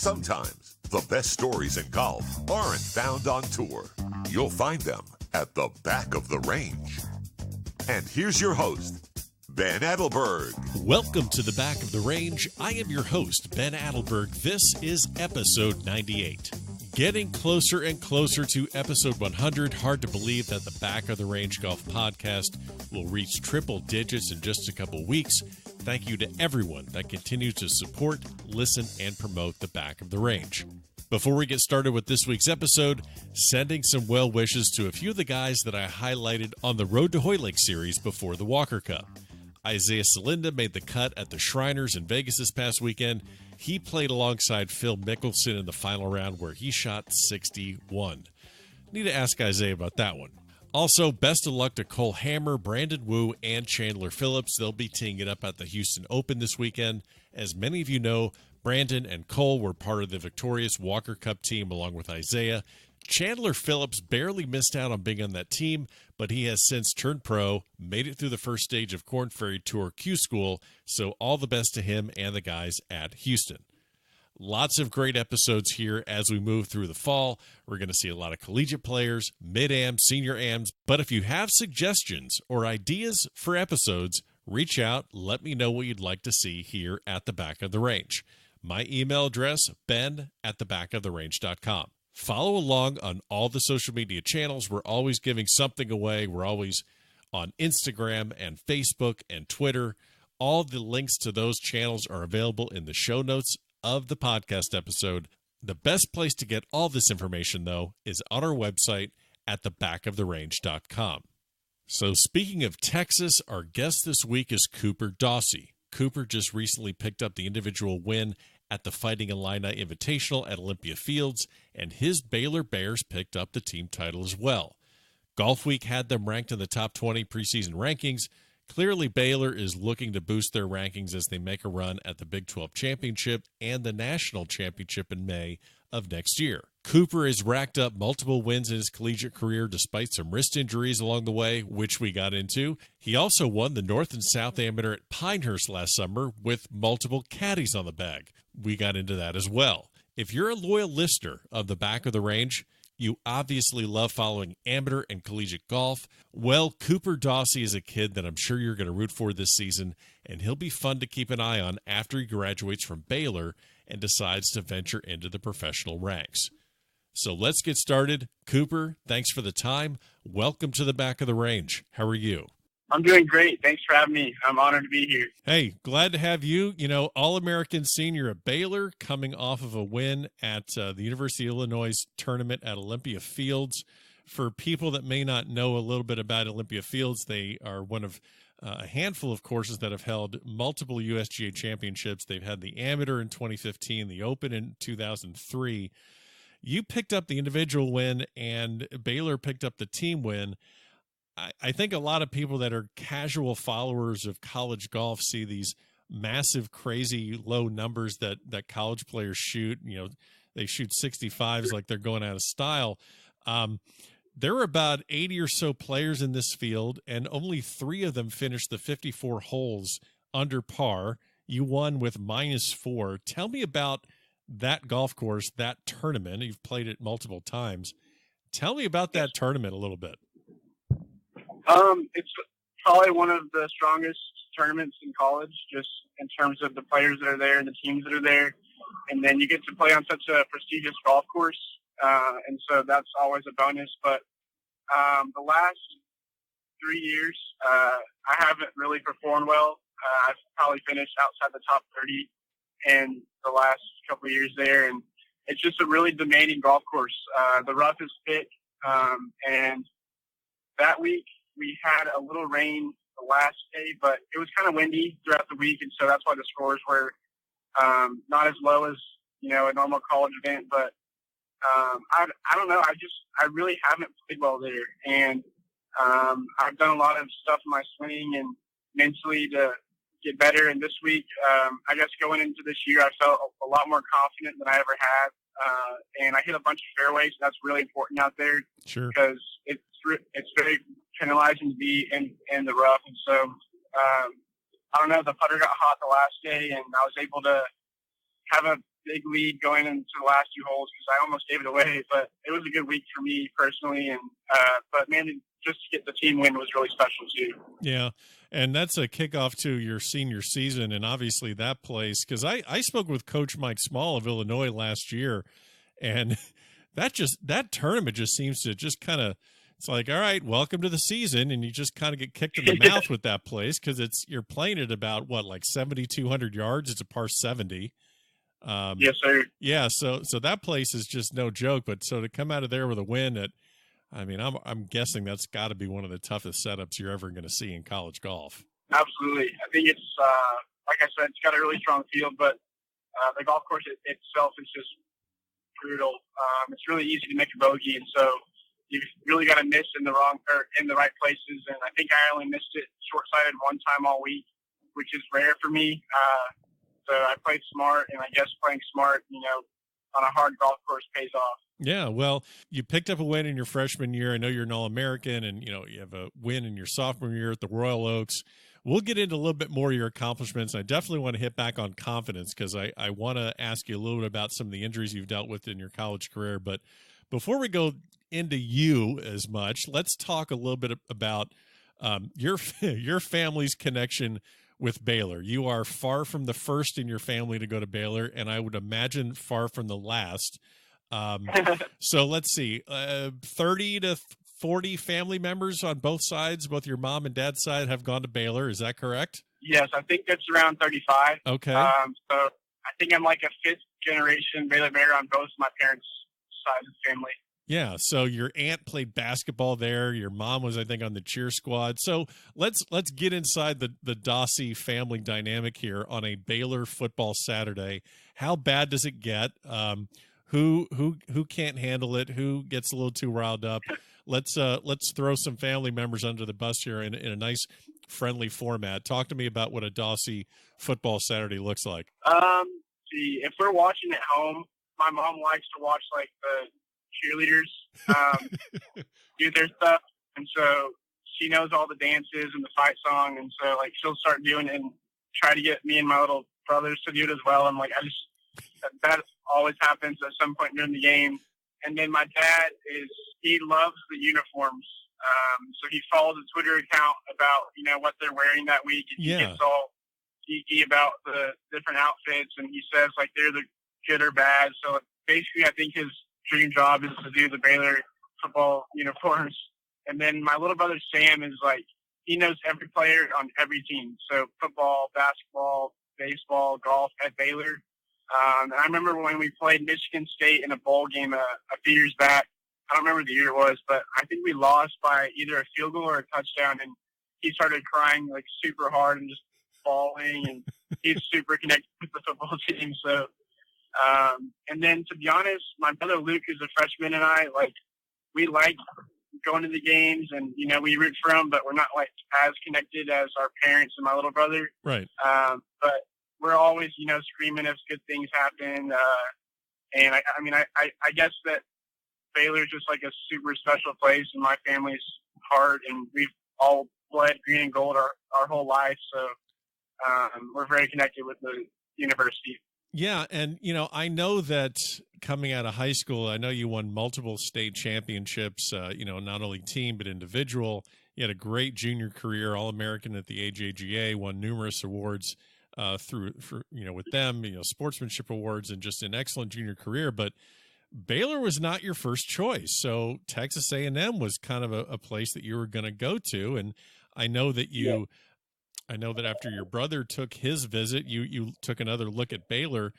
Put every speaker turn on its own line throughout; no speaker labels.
Sometimes the best stories in golf aren't found on tour. You'll find them at the back of the range. And here's your host, Ben Adelberg.
Welcome to the Back of the Range. I am your host, Ben Adelberg. This is episode 98. Getting closer and closer to episode 100. Hard to believe that the Back of the Range Golf podcast will reach triple digits in just a couple weeks. Thank you to everyone that continues to support, listen, and promote the Back of the Range. Before we get started with this week's episode, sending some well wishes to a few of the guys that I highlighted on the Road to Hoylake series before the Walker Cup. Isaiah Salinda made the cut at the Shriners in Vegas this past weekend. He played alongside Phil Mickelson in the final round where he shot 61. Need to ask Isaiah about that one. Also, best of luck to Cole Hammer, Brandon Wu, and Chandler Phillips. They'll be teeing it up at the Houston Open this weekend. As many of you know, Brandon and Cole were part of the victorious Walker Cup team along with Isaiah. Chandler Phillips barely missed out on being on that team, but he has since turned pro, made it through the first stage of Korn Ferry Tour Q School, so all the best to him and the guys at Houston. Lots of great episodes here as we move through the fall. We're going to see a lot of collegiate players, mid-ams, senior ams, but if you have suggestions or ideas for episodes, reach out, let me know what you'd like to see here at the Back of the Range. My email address, ben@thebackoftherange.com. Follow along on all the social media channels. We're always giving something away. We're always on Instagram and Facebook and Twitter. All the links to those channels are available in the show notes of the podcast episode. The best place to get all this information, though, is on our website at thebackoftherange.com. So speaking of Texas, our guest this week is Cooper Dossey. Cooper just recently picked up the individual win at the Fighting Illini Invitational at Olympia Fields, and his Baylor Bears picked up the team title as well. Golf Week had them ranked in the top 20 preseason rankings. Clearly, Baylor is looking to boost their rankings as they make a run at the Big 12 Championship and the National Championship in May of next year. Cooper has racked up multiple wins in his collegiate career despite some wrist injuries along the way, which we got into. He also won the North and South Amateur at Pinehurst last summer with multiple caddies on the bag. We got into that as well. If you're a loyal listener of the Back of the Range, you obviously love following amateur and collegiate golf. Well, Cooper Dossey is a kid that I'm sure you're going to root for this season, and he'll be fun to keep an eye on after he graduates from Baylor and decides to venture into the professional ranks. So let's get started. Cooper, thanks for the time. Welcome to the Back of the Range. How are you?
I'm doing great. Thanks for having me. I'm honored to be here.
Hey, glad to have you. You know, All-American senior at Baylor, coming off of a win at the University of Illinois tournament at Olympia Fields. For people that may not know a little bit about Olympia Fields, they are one of a handful of courses that have held multiple USGA championships. They've had the Amateur in 2015, the Open in 2003. You picked up the individual win, and Baylor picked up the team win. I think a lot of people that are casual followers of college golf see these massive, crazy low numbers that college players shoot. You know, they shoot 65s like they're going out of style. There were about 80 or so players in this field, and only 3 of them finished the 54 holes under par. You won with -4. Tell me about that golf course, that tournament. You've played it multiple times. Tell me about that tournament a little bit.
It's probably one of the strongest tournaments in college, just in terms of the players that are there and the teams that are there. And then you get to play on such a prestigious golf course. And so that's always a bonus. But the last 3 years, I haven't really performed well. I've probably finished outside the top 30 in the last couple of years there. And it's just a really demanding golf course. The rough is thick. And that week, we had a little rain the last day, but it was kind of windy throughout the week, and so that's why the scores were not as low as, you know, a normal college event. But I don't know. I really haven't played well there, and I've done a lot of stuff in my swing and mentally to get better. And this week, I guess going into this year, I felt a lot more confident than I ever had. And I hit a bunch of fairways. That's really important out there.
Sure.
Because it's very penalizing to be in the rough. And so, I don't know, the putter got hot the last day, and I was able to have a big lead going into the last two holes because I almost gave it away. But it was a good week for me personally, and but man, just to get the team win was really special too.
Yeah, and that's a kickoff to your senior season, and obviously that place, because I spoke with Coach Mike Small of Illinois last year, and that tournament just seems to just kind of, it's like, all right, welcome to the season, and you just kind of get kicked in the mouth with that place because you're playing at about what, like 7,200 yards. It's a par 70.
Yes, sir.
Yeah, so that place is just no joke. But so to come out of there with a win, I'm guessing that's got to be one of the toughest setups you're ever going to see in college golf.
Absolutely. I think it's like I said, it's got a really strong field, but the golf course itself is just brutal. It's really easy to make a bogey, and so you've really got to miss in the right places. And I think I only missed it short-sighted one time all week, which is rare for me. So I played smart, and I guess playing smart, on a hard golf course pays off.
Yeah, well, you picked up a win in your freshman year. I know you're an All-American, and you have a win in your sophomore year at the Royal Oaks. We'll get into a little bit more of your accomplishments. I definitely want to hit back on confidence because I want to ask you a little bit about some of the injuries you've dealt with in your college career. But before we go into you as much, let's talk a little bit about your family's connection with Baylor. You are far from the first in your family to go to Baylor, and I would imagine far from the last. So let's see, 30 to 40 family members on both sides, both your mom and dad's side, have gone to Baylor. Is that correct?
Yes, I think that's around 35.
Okay.
So I think I'm like a fifth generation Baylor Bear on both my parents' sides of the family.
Yeah, so your aunt played basketball there. Your mom was, I think, on the cheer squad. So let's get inside the Dossey family dynamic here on a Baylor football Saturday. How bad does it get? Who can't handle it? Who gets a little too riled up? Let's throw some family members under the bus here in a nice, friendly format. Talk to me about what a Dossey football Saturday looks like.
See, if we're watching at home, my mom likes to watch like the cheerleaders do their stuff, and so she knows all the dances and the fight song, and so like she'll start doing it and try to get me and my little brothers to do it as well. And like that always happens at some point during the game. And then my dad he loves the uniforms, so he follows a Twitter account about what they're wearing that week, and he gets all geeky about the different outfits, and he says like they're the good or bad. So basically, I think his dream job is to do the Baylor football uniforms. And then my little brother Sam is like, he knows every player on every team. So football, basketball, baseball, golf at Baylor. And I remember when we played Michigan State in a bowl game a few years back. I don't remember the year it was, but I think we lost by either a field goal or a touchdown. And he started crying like super hard and just bawling. And he's super connected with the football team. So, and then to be honest, my brother Luke is a freshman, and we like going to the games, and we root for them, but we're not like as connected as our parents and my little brother.
Right.
But we're always screaming if good things happen. And I guess that Baylor's just like a super special place in my family's heart, and we've all bled green and gold our whole life. So we're very connected with the university.
Yeah, and I know that coming out of high school, I know you won multiple state championships, not only team but individual. You had a great junior career, All-American at the AJGA, won numerous awards with them, sportsmanship awards, and just an excellent junior career. But Baylor was not your first choice, so Texas A&M was kind of a place that you were going to go to, and I know that you. Yeah. I know that after your brother took his visit, you took another look at Baylor.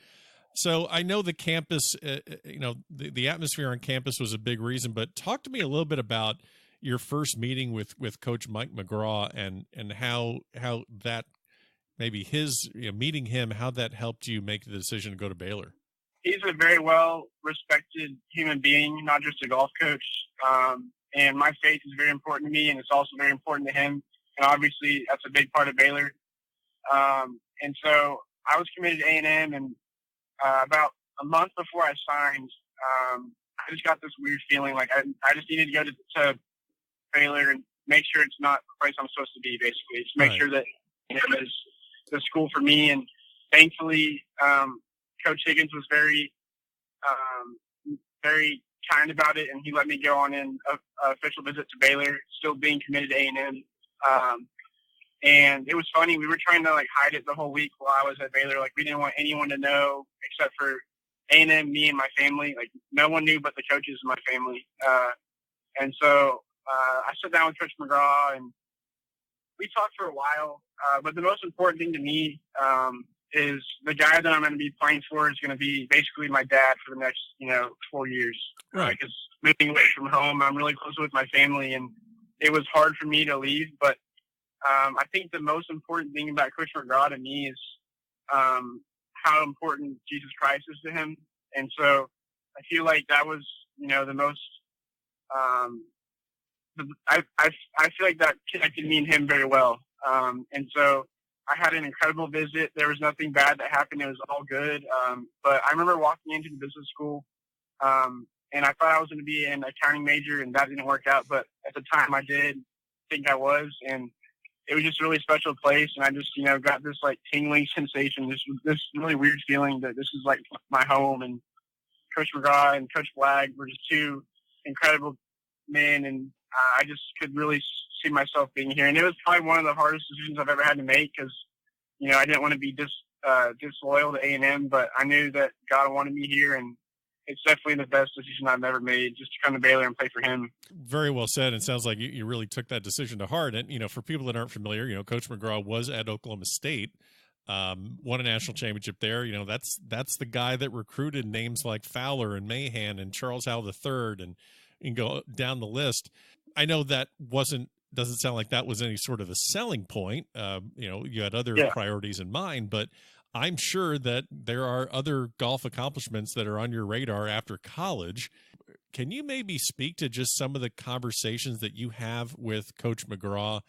So I know the campus, the atmosphere on campus was a big reason, but talk to me a little bit about your first meeting with Coach Mike McGraw and how that maybe meeting him, how that helped you make the decision to go to Baylor.
He's a very well-respected human being, not just a golf coach. And my faith is very important to me, and it's also very important to him. And obviously, that's a big part of Baylor. And so I was committed to A&M, and about a month before I signed, I just got this weird feeling like I just needed to go to Baylor and make sure it's not the place I'm supposed to be, basically. Just make sure that it is the school for me. And thankfully, Coach Higgins was very very kind about it, and he let me go on an official visit to Baylor, still being committed to A&M. And it was funny. We were trying to hide it the whole week while I was at Baylor. We didn't want anyone to know except for A&M, me and my family. No one knew but the coaches in my family. And so I sat down with Coach McGraw, and we talked for a while. But the most important thing to me is the guy that I'm going to be playing for is going to be basically my dad for the next 4 years.
Right.
Because moving away from home, I'm really close with my family, and it was hard for me to leave. But I think the most important thing about Coach McGraw to me is how important Jesus Christ is to him. And so I feel like that was, the most I feel like that connected me and him very well. And so I had an incredible visit. There was nothing bad that happened. It was all good. But I remember walking into the business school, and I thought I was going to be an accounting major, and that didn't work out. But at the time I did think I was, and it was just a really special place. And I just, got this tingling sensation, this really weird feeling that this is my home. And Coach McGraw and Coach Flagg were just two incredible men, and I just could really see myself being here. And it was probably one of the hardest decisions I've ever had to make because, I didn't want to be disloyal to A&M, but I knew that God wanted me here, and it's definitely the best decision I've ever made, just to come to Baylor and play for him.
Very well said. It sounds like you really took that decision to heart. And, for people that aren't familiar, Coach McGraw was at Oklahoma State, won a national championship there. That's the guy that recruited names like Fowler and Mahan and Charles Howell III and go down the list. I know that doesn't sound like that was any sort of a selling point. You had other priorities in mind, but I'm sure that there are other golf accomplishments that are on your radar after college. Can you maybe speak to just some of the conversations that you have with Coach McGraw,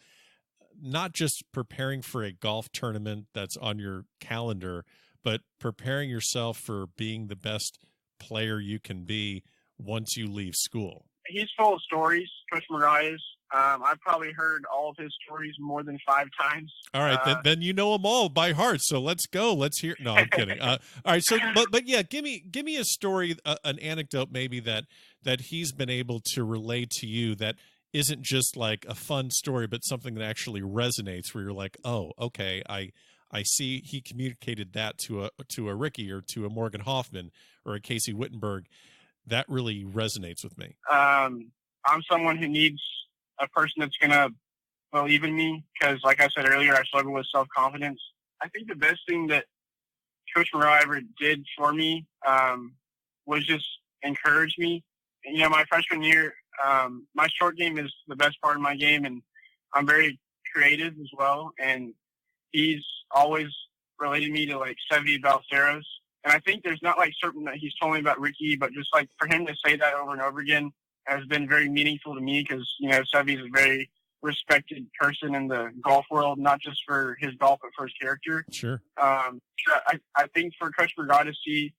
not just preparing for a golf tournament that's on your calendar, but preparing yourself for being the best player you can be once you leave school?
He's full of stories, Coach McGraw is. I've probably heard all of his stories more than 5 times.
All right, then you know them all by heart. So let's go. Let's hear. No, I'm kidding. All right. So, but yeah, give me a story, an anecdote maybe that he's been able to relay to you that isn't just like a fun story, but something that actually resonates. Where you're like, oh, okay, I see he communicated that to a Ricky or to a Morgan Hoffman or a Casey Wittenberg. That really resonates with me.
I'm someone who needs a person that's going to believe in me because, like I said earlier, I struggle with self-confidence. I think the best thing that Coach McGraw ever did for me was just encourage me. And, my freshman year, my short game is the best part of my game, and I'm very creative as well. And he's always related me to, Sevy Balceros. And I think there's not certain that he's told me about Ricky, but just for him to say that over and over again has been very meaningful to me because, Sevy is a very respected person in the golf world, not just for his golf, but for his character.
Sure.
I think for Coach McGraw to see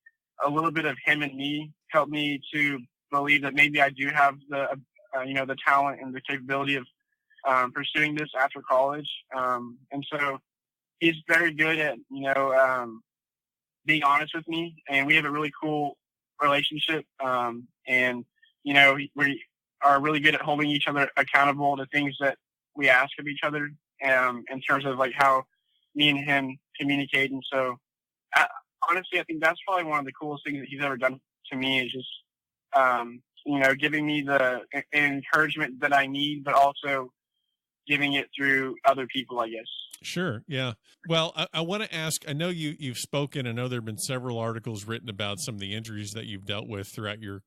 a little bit of him and me helped me to believe that maybe I do have the talent and the capability of pursuing this after college. And so he's very good at, being honest with me, and we have a really cool relationship. And, we are really good at holding each other accountable to things that we ask of each other in terms of how me and him communicate. And so honestly, I think that's probably one of the coolest things that he's ever done to me is just, giving me the encouragement that I need, but also giving it through other people, I guess.
Sure. Yeah. Well, I want to ask, I know you've spoken. I know there have been several articles written about some of the injuries that you've dealt with throughout your,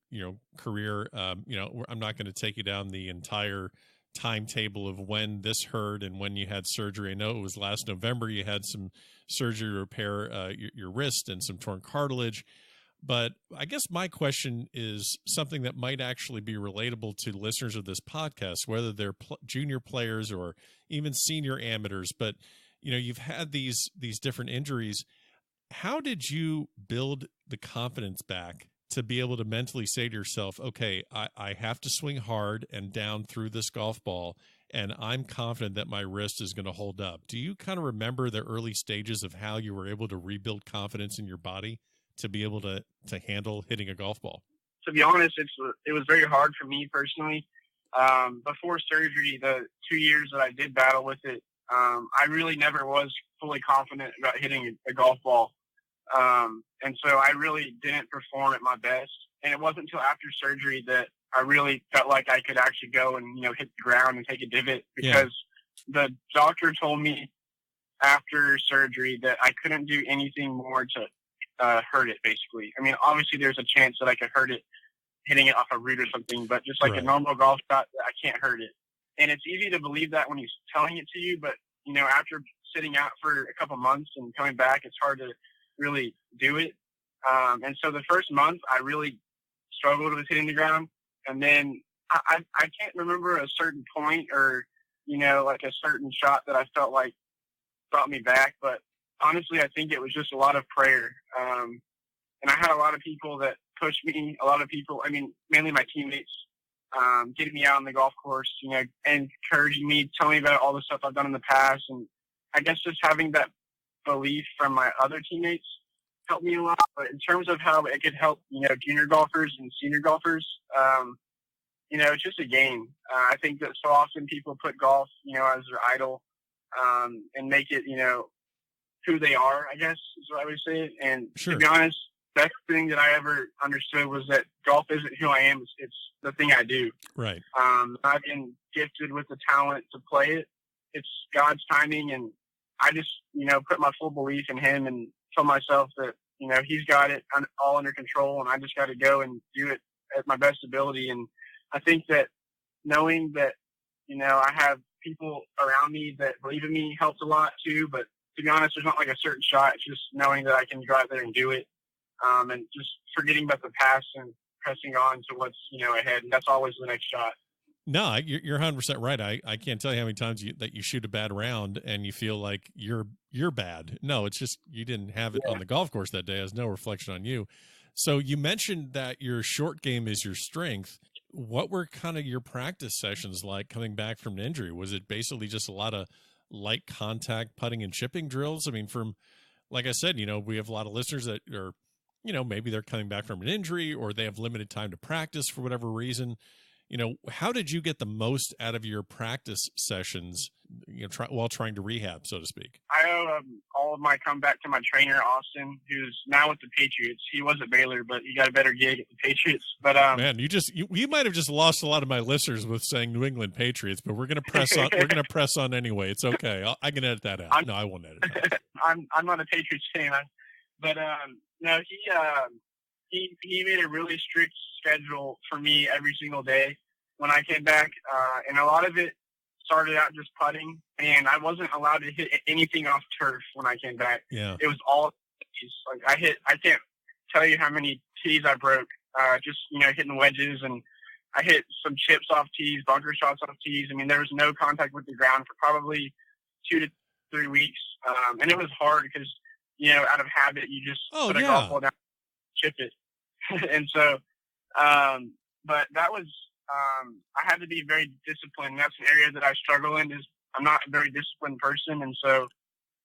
career. I'm not going to take you down the entire timetable of when this hurt and when you had surgery. I know it was last November you had some surgery to repair your wrist and some torn cartilage. But I guess my question is something that might actually be relatable to listeners of this podcast, whether they're junior players or even senior amateurs. But, you've had these different injuries. How did you build the confidence back to be able to mentally say to yourself, okay, I have to swing hard and down through this golf ball, and I'm confident that my wrist is going to hold up? Do you kind of remember the early stages of how you were able to rebuild confidence in your body to be able to handle hitting a golf ball?
To be honest, it was very hard for me personally. Before surgery, the 2 years that I did battle with it, I really never was fully confident about hitting a golf ball. And so I really didn't perform at my best. And it wasn't until after surgery that I really felt like I could actually go and, hit the ground and take a divot, because the doctor told me after surgery that I couldn't do anything more to hurt it, basically. I mean, obviously there's a chance that I could hurt it hitting it off a root or something, but just like a normal golf shot, I can't hurt it. And it's easy to believe that when he's telling it to you, but, after sitting out for a couple months and coming back, it's hard to really do it. And so the first month I really struggled with hitting the ground. And then I can't remember a certain point or, like a certain shot that I felt like brought me back. But honestly, I think it was just a lot of prayer. And I had a lot of people that pushed me, a lot of people, mainly my teammates, getting me out on the golf course, and encouraging me, telling me about all the stuff I've done in the past. And I guess just having that belief from my other teammates helped me a lot. But in terms of how it could help, junior golfers and senior golfers, it's just a game. I think that so often people put golf, as their idol, and make it, who they are, I guess is what I would say. And to be honest, best thing that I ever understood was that golf isn't who I am. It's the thing I do.
Right.
I've been gifted with the talent to play it. It's God's timing. And I just, put my full belief in him and tell myself that, he's got it all under control, and I just got to go and do it at my best ability. And I think that knowing that, I have people around me that believe in me helps a lot too. But to be honest, there's not like a certain shot. It's just knowing that I can go out there and do it. And just forgetting about the past and pressing on to what's, ahead. And that's always the next shot.
No, you're 100% right. I can't tell you how many times that you shoot a bad round and you feel like you're bad. No, it's just you didn't have it on the golf course that day. It has no reflection on you. So you mentioned that your short game is your strength. What were kind of your practice sessions like coming back from an injury? Was it basically just a lot of light contact putting and chipping drills? I mean, like I said, we have a lot of listeners that are, maybe they're coming back from an injury or they have limited time to practice for whatever reason. How did you get the most out of your practice sessions, while trying to rehab, so to speak?
I owe all of my comeback to my trainer, Austin, who's now with the Patriots. He was at Baylor, but he got a better gig at the Patriots. But
man, you might have just lost a lot of my listeners with saying New England Patriots, but we're gonna press on. We're gonna press on anyway. It's okay. I can edit that out. No, I won't edit it out.
I'm not a Patriots fan, but no, he made a really strict schedule for me every single day when I came back, and a lot of it started out just putting, and I wasn't allowed to hit anything off turf when I came back.
Yeah,
it was all tees. Like I can't tell you how many tees I broke, just hitting wedges, and I hit some chips off tees, bunker shots off tees. I mean, there was no contact with the ground for probably 2 to 3 weeks, and it was hard because out of habit you just put a golf ball down, chip it, and so, but that was. I had to be very disciplined. That's an area that I struggle in. Is I'm not a very disciplined person, and so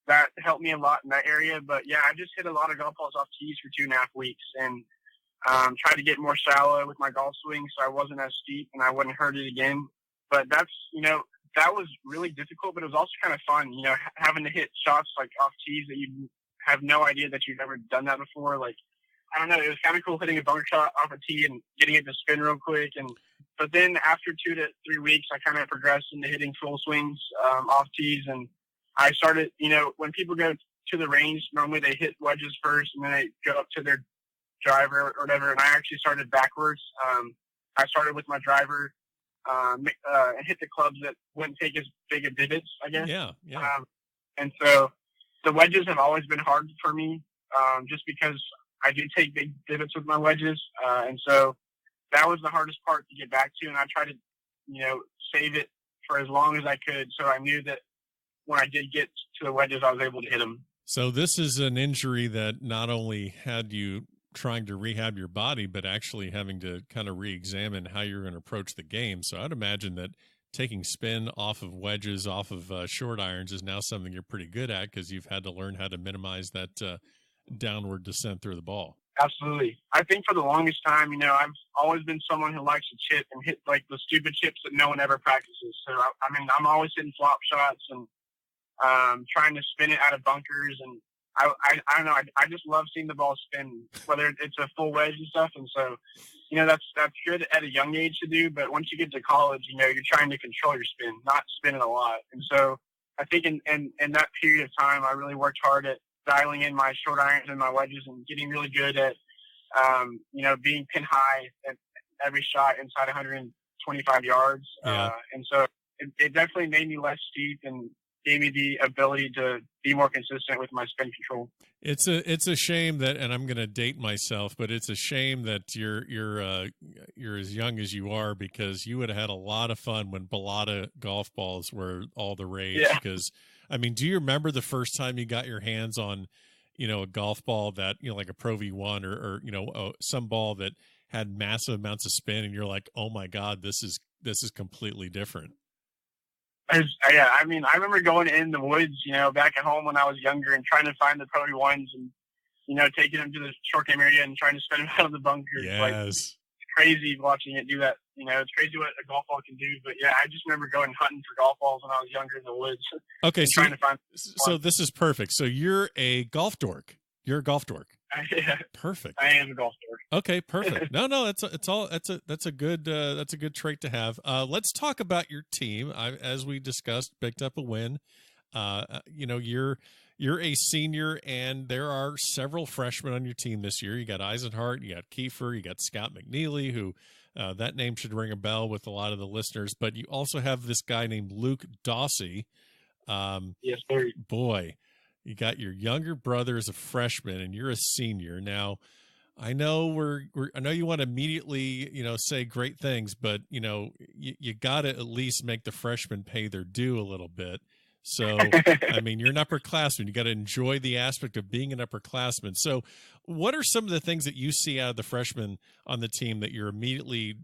that helped me a lot in that area. But yeah, I just hit a lot of golf balls off tees for 2.5 weeks, and tried to get more shallow with my golf swing so I wasn't as steep and I wouldn't hurt it again. But that's that was really difficult, but it was also kind of fun. Having to hit shots like off tees that you have no idea that you've never done that before. Like, I don't know, it was kind of cool hitting a bunker shot off a tee and getting it to spin real quick. But then after 2 to 3 weeks, I kind of progressed into hitting full swings off tees. And I started, when people go to the range, normally they hit wedges first and then they go up to their driver or whatever. And I actually started backwards. I started with my driver and hit the clubs that wouldn't take as big a divots, I guess.
Yeah.
And so the wedges have always been hard for me just because I do take big divots with my wedges. And so that was the hardest part to get back to. And I tried to, save it for as long as I could. So I knew that when I did get to the wedges, I was able to hit them.
So this is an injury that not only had you trying to rehab your body, but actually having to kind of re-examine how you're going to approach the game. So I'd imagine that taking spin off of wedges, off of short irons is now something you're pretty good at because you've had to learn how to minimize that downward descent through the ball.
Absolutely. I think for the longest time, I've always been someone who likes to chip and hit like the stupid chips that no one ever practices. So I'm always hitting flop shots and trying to spin it out of bunkers, and I don't know. I just love seeing the ball spin, whether it's a full wedge and stuff. And so, that's good at a young age to do. But once you get to college, you're trying to control your spin, not spin it a lot. And so I think in that period of time, I really worked hard at dialing in my short irons and my wedges and getting really good at, being pin high at every shot inside 125 yards.
Yeah.
And so it definitely made me less steep and gave me the ability to be more consistent with my spin control.
It's a shame that, and I'm going to date myself, but it's a shame that you're as young as you are, because you would have had a lot of fun when Balata golf balls were all the rage.
Yeah.
Because, do you remember the first time you got your hands on, a golf ball that, like a Pro V1 or some ball that had massive amounts of spin, and you're like, oh my God, this is completely different.
Yeah, I remember going in the woods, back at home when I was younger and trying to find the Pro V1s and, taking them to the short game area and trying to spin them out of the bunker.
Yes.
It's crazy watching it do that. It's crazy what a golf ball can do. But, yeah, I just remember going hunting for golf balls when I was younger in the woods.
Okay,
so
this is perfect. So you're a golf dork. You're a golf dork.
Yeah,
perfect.
I am a golf dork.
Okay, perfect. No, that's a good trait to have. Let's talk about your team. As we discussed, picked up a win. You're a senior, and there are several freshmen on your team this year. You got Eisenhart, you got Kiefer, you got Scott McNeely, who that name should ring a bell with a lot of the listeners. But you also have this guy named Luke Dossey.
Yes, sir.
Boy. You got your younger brother as a freshman, and you're a senior. Now, I know I know you want to immediately, say great things, but you got to at least make the freshmen pay their due a little bit. So, you're an upperclassman. You got to enjoy the aspect of being an upperclassman. So, what are some of the things that you see out of the freshmen on the team that you're immediately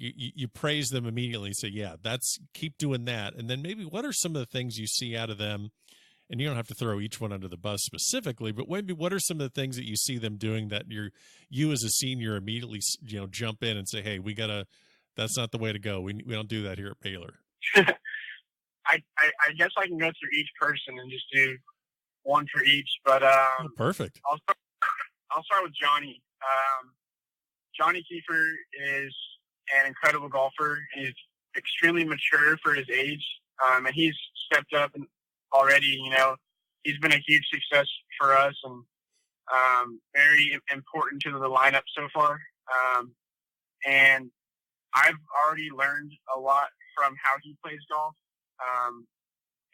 you praise them immediately and say, yeah, keep doing that. And then maybe what are some of the things you see out of them? And you don't have to throw each one under the bus specifically, but maybe what are some of the things that you see them doing that you as a senior immediately, jump in and say, hey, that's not the way to go. We don't do that here at Baylor.
I guess I can go through each person and just do one for each, but
perfect.
I'll start with Johnny. Johnny Kiefer is an incredible golfer. He's extremely mature for his age, and he's stepped up and already, he's been a huge success for us and very important to the lineup so far. And I've already learned a lot from how he plays golf.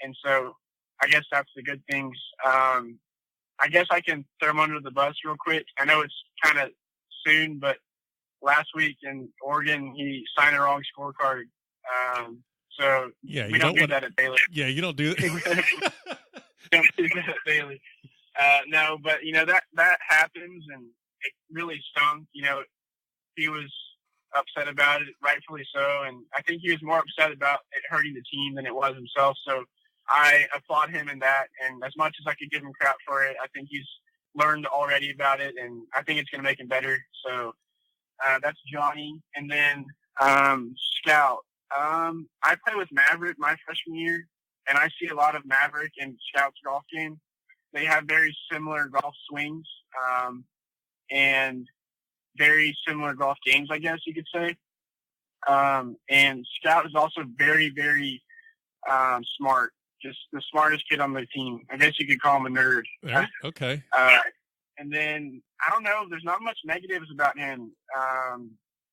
And so I guess that's the good things. I guess I can throw him under the bus real quick. I know it's kind of soon, but last week in Oregon, he signed the wrong scorecard. So
yeah,
we don't do that at Baylor.
Yeah, you don't do that.
Don't do that at Baylor. No, but that happens, and it really stung. He was upset about it, rightfully so, and I think he was more upset about it hurting the team than it was himself. So I applaud him in that, and as much as I could give him crap for it, I think he's learned already about it, and I think it's going to make him better. So that's Johnny, and then Scout. I play with Maverick my freshman year, and I see a lot of Maverick and Scout's golf game. They have very similar golf swings, and very similar golf games, I guess you could say. And Scout is also very, very smart, just the smartest kid on the team. I guess you could call him a nerd.
Okay.
And then, I don't know, there's not much negatives about him.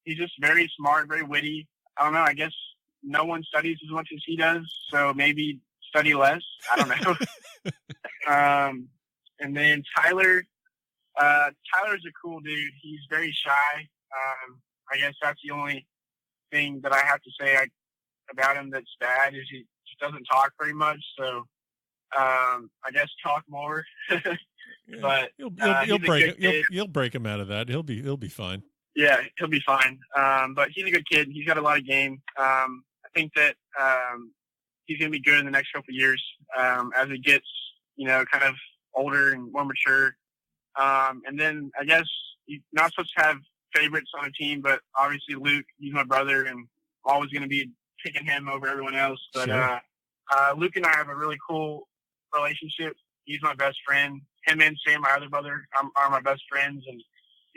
He's just very smart, very witty. I don't know. I guess no one studies as much as he does, so maybe study less. I don't know. And then Tyler. Tyler's a cool dude. He's very shy. I guess that's the only thing that I have to say about him that's bad is he just doesn't talk very much. So I guess talk more. But
you'll break him out of that. He'll be fine.
Yeah, he'll be fine. But he's a good kid. He's got a lot of game. I think that he's going to be good in the next couple of years as he gets, kind of older and more mature. And then I guess you're not supposed to have favorites on a team, but obviously Luke, he's my brother, and I'm always going to be picking him over everyone else. But
sure.
Luke and I have a really cool relationship. He's my best friend. Him and Sam, my other brother, are my best friends. And,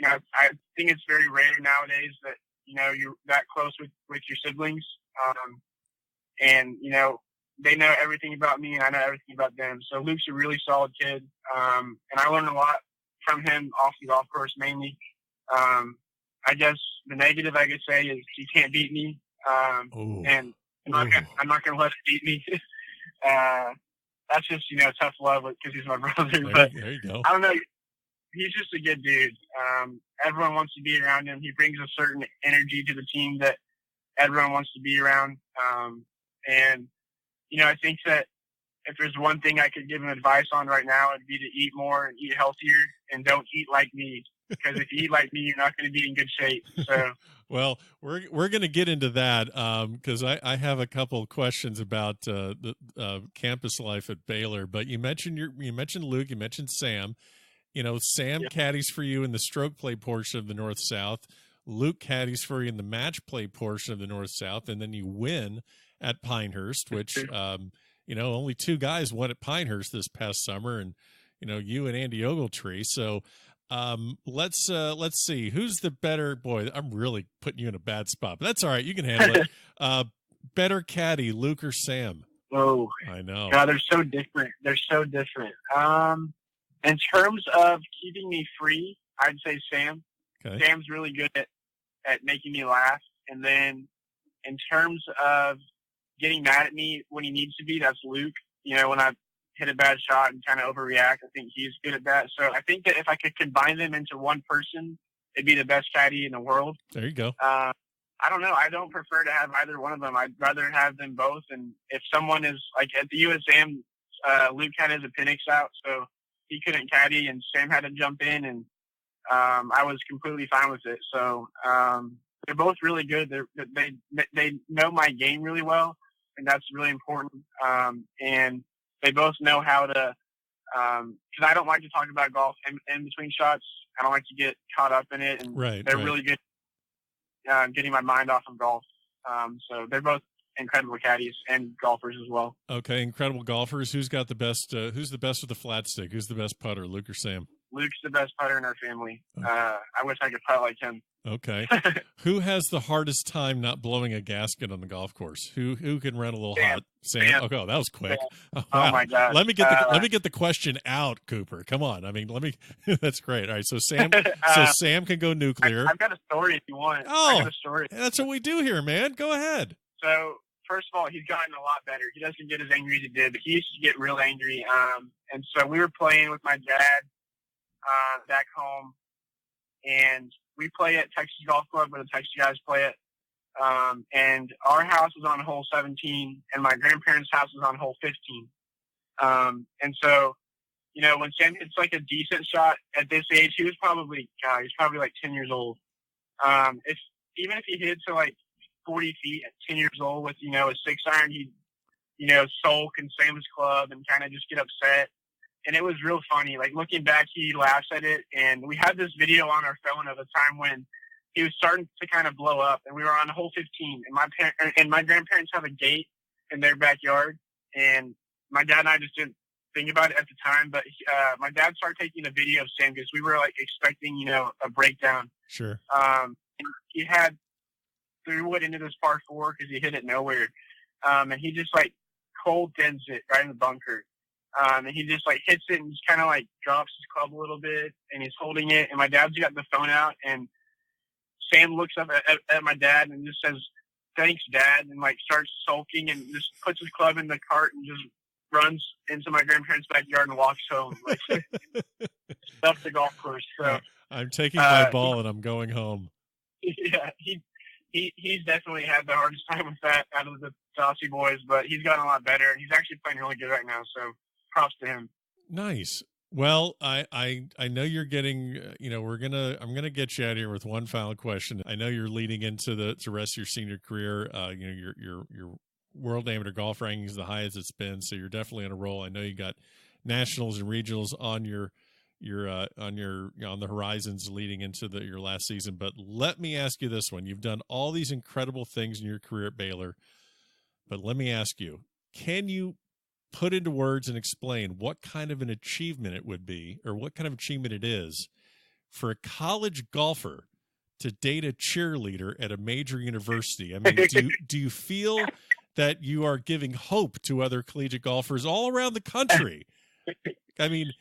I think it's very rare nowadays that, you're that close with your siblings. And, they know everything about me and I know everything about them. So Luke's a really solid kid. And I learned a lot from him off the golf course mainly. I guess the negative I could say is he can't beat me. And I'm not going to let him beat me. That's just, tough love because he's my brother. But
there you go.
I don't know. He's just a good dude. Everyone wants to be around him. He brings a certain energy to the team that everyone wants to be around. And, I think that if there's one thing I could give him advice on right now, it'd be to eat more and eat healthier and don't eat like me. Because if you eat like me, you're not going to be in good shape. So,
well, we're going to get into that because I have a couple of questions about the campus life at Baylor. But you mentioned Luke, you mentioned Sam. Sam caddies for you in the stroke play portion of the North-South. Luke caddies for you in the match play portion of the North-South, and then you win at Pinehurst, which only two guys won at Pinehurst this past summer, and you and Andy Ogletree. So let's see who's the better. Boy, I'm really putting you in a bad spot, but that's all right. You can handle it. Better caddy, Luke or Sam?
Oh,
I know.
God, they're so different. In terms of keeping me free, I'd say Sam.
Okay.
Sam's really good at making me laugh. And then in terms of getting mad at me when he needs to be, that's Luke. When I hit a bad shot and kind of overreact, I think he's good at that. So I think that if I could combine them into one person, it'd be the best caddy in the world.
There you go.
I don't know. I don't prefer to have either one of them. I'd rather have them both. And if someone is like at the USM, Luke had his appendix out, so he couldn't caddy, and Sam had to jump in, and I was completely fine with it. So they're both really good. They know my game really well, and that's really important. And they both know how to, because I don't like to talk about golf in between shots. I don't like to get caught up in it, and they're really good getting my mind off of golf. So they're both incredible caddies and golfers as well.
Okay, incredible golfers. Who's got the best? Who's the best with the flat stick? Who's the best putter, Luke or Sam?
Luke's the best putter in our family. I wish I could putt like him.
Okay. Who has the hardest time not blowing a gasket on the golf course? Who can run a little hot? Sam. Okay, that was quick.
Oh, wow. My God.
Let me get the question out, Cooper. Come on. I mean, that's great. All right, so Sam Sam can go nuclear.
I've got a story if you want.
Oh,
I got a story.
That's what we do here, man. Go ahead.
So first of all, he's gotten a lot better. He doesn't get as angry as he did, but he used to get real angry. And so we were playing with my dad back home, and we play at Texas Golf Club where the Texas guys play it. And our house was on hole 17, and my grandparents' house was on hole 15. And so, when Sam hits like a decent shot at this age, he was probably like 10 years old. Even if he hit to like 40 feet at 10 years old with, a 6-iron, he'd, sulk and slam his club and kind of just get upset. And it was real funny. Like, looking back, he laughs at it. And we had this video on our phone of a time when he was starting to kind of blow up. And we were on hole 15. And my grandparents have a gate in their backyard. And my dad and I just didn't think about it at the time. But my dad started taking a video of Sam because we were, like, expecting, a breakdown.
Sure.
And he had threw it into this par 4 because he hit it nowhere. And he just, like, cold dens it right in the bunker. And he just like hits it and just kind of like drops his club a little bit, and he's holding it. And my dad's got the phone out, and Sam looks up at my dad and just says, "Thanks, Dad," and like starts sulking and just puts his club in the cart and just runs into my grandparents' backyard and walks home. Like, left the golf course. So
I'm taking my ball and I'm going home.
Yeah, he's definitely had the hardest time with that out of the Dossey boys, but he's gotten a lot better, and he's actually playing really good right now. So props to him.
Nice. Well, I know you're getting, I'm gonna get you out of here with one final question. I know you're leading into the rest of your senior career. Your world amateur golf ranking is the highest it's been, so you're definitely on a roll. I know you got nationals and regionals on your you're on the horizons leading into your last season. But let me ask you this one: you've done all these incredible things in your career at Baylor, but let me ask you: can you put into words and explain what kind of an achievement it would be, or what kind of achievement it is, for a college golfer to date a cheerleader at a major university? I mean, do you feel that you are giving hope to other collegiate golfers all around the country? I mean,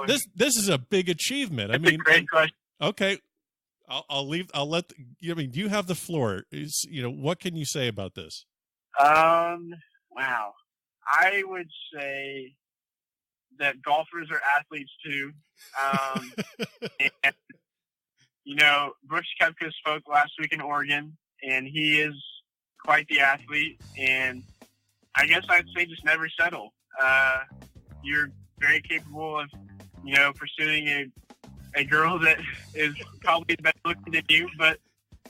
this is a big achievement. I mean,
great question.
Okay, I'll leave. I'll let. I mean, you have the floor. What can you say about this?
Wow. I would say that golfers are athletes too. And, Brooks Koepka spoke last week in Oregon, and he is quite the athlete. And I guess I'd say just never settle. You're very capable of, pursuing a girl that is probably better looking than you, but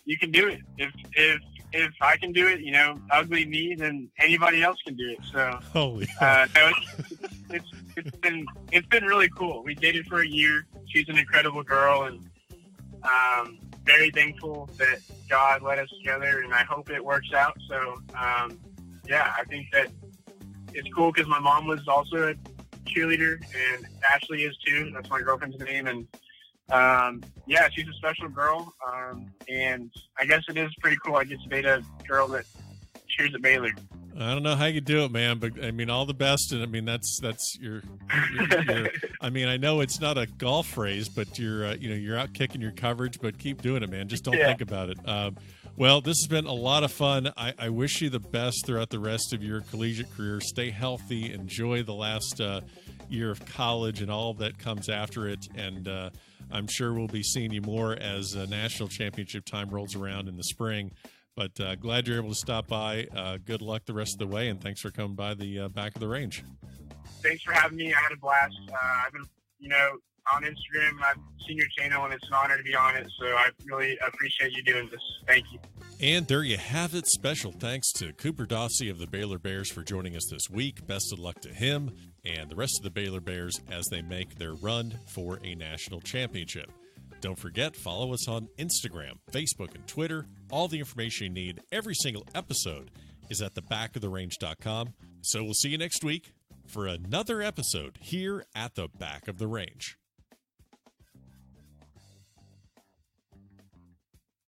you can do it. If I can do it, ugly me, then anybody else can do it. So,
holy,
it's been really cool. We dated for a year. She's an incredible girl, and very thankful that God led us together, and I hope it works out. So, I think that it's cool because my mom was also a cheerleader, and Ashley is too. That's my girlfriend's name, and she's a special girl, and I guess it is pretty cool. I get to date a girl that cheers at Baylor.
I don't know how you do it, man, but I mean, all the best. And I mean, that's your I mean, I know it's not a golf phrase, but you're out kicking your coverage, but keep doing it, man. Just don't think about it. Well, this has been a lot of fun. I wish you the best throughout the rest of your collegiate career. Stay healthy. Enjoy the last year of college and all that comes after it. And I'm sure we'll be seeing you more as national championship time rolls around in the spring. But glad you're able to stop by. Good luck the rest of the way, and thanks for coming by the back of the range.
Thanks for having me. I had a blast. I've been, on Instagram, and I've seen your channel, and it's an honor to be on it. So I really appreciate you doing this. Thank you.
And there you have it. Special thanks to Cooper Dossey of the Baylor Bears for joining us this week. Best of luck to him and the rest of the Baylor Bears as they make their run for a national championship. Don't forget, follow us on Instagram, Facebook, and Twitter. All the information you need, every single episode, is at thebackoftherange.com. So we'll see you next week for another episode here at the Back of the Range.